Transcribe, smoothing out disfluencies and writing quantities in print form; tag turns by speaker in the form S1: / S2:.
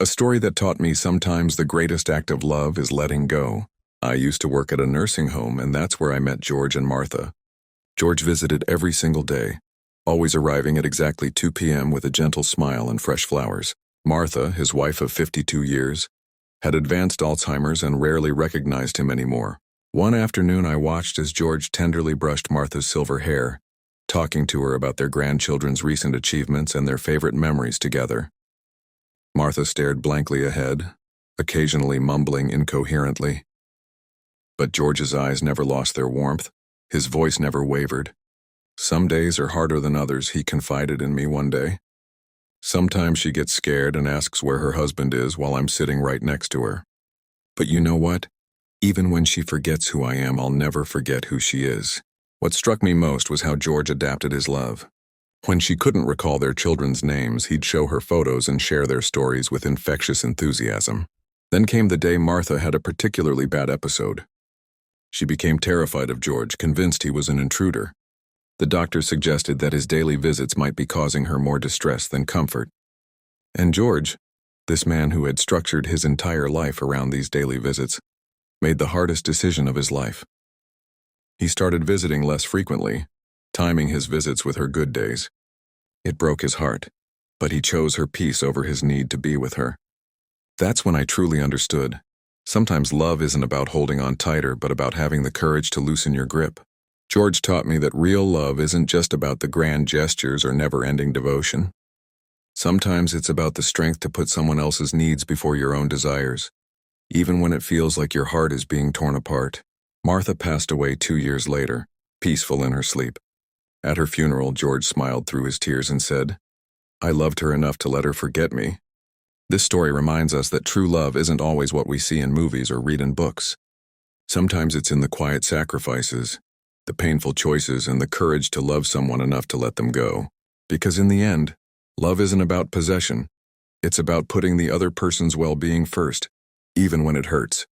S1: A story that taught me sometimes the greatest act of love is letting go. I used to work at a nursing home, and that's where I met George and Martha. George visited every single day, always arriving at exactly 2 p.m. with a gentle smile and fresh flowers. Martha, his wife of 52 years, had advanced Alzheimer's and rarely recognized him anymore. One afternoon I watched as George tenderly brushed Martha's silver hair, talking to her about their grandchildren's recent achievements and their favorite memories together. Martha stared blankly ahead, occasionally mumbling incoherently. But George's eyes never lost their warmth. His voice never wavered. "Some days are harder than others," he confided in me one day. "Sometimes she gets scared and asks where her husband is while I'm sitting right next to her. But you know what? Even when she forgets who I am, I'll never forget who she is." What struck me most was how George adapted his love. When she couldn't recall their children's names, he'd show her photos and share their stories with infectious enthusiasm. Then came the day Martha had a particularly bad episode. She became terrified of George, convinced he was an intruder. The doctor suggested that his daily visits might be causing her more distress than comfort. And George, this man who had structured his entire life around these daily visits, made the hardest decision of his life. He started visiting less frequently, timing his visits with her good days. It broke his heart, but he chose her peace over his need to be with her. That's when I truly understood. Sometimes love isn't about holding on tighter, but about having the courage to loosen your grip. George taught me that real love isn't just about the grand gestures or never-ending devotion. Sometimes it's about the strength to put someone else's needs before your own desires, even when it feels like your heart is being torn apart. Martha passed away 2 years later, peaceful in her sleep. At her funeral, George smiled through his tears and said, "I loved her enough to let her forget me." This story reminds us that true love isn't always what we see in movies or read in books. Sometimes it's in the quiet sacrifices, the painful choices, and the courage to love someone enough to let them go. Because in the end, love isn't about possession. It's about putting the other person's well-being first, even when it hurts.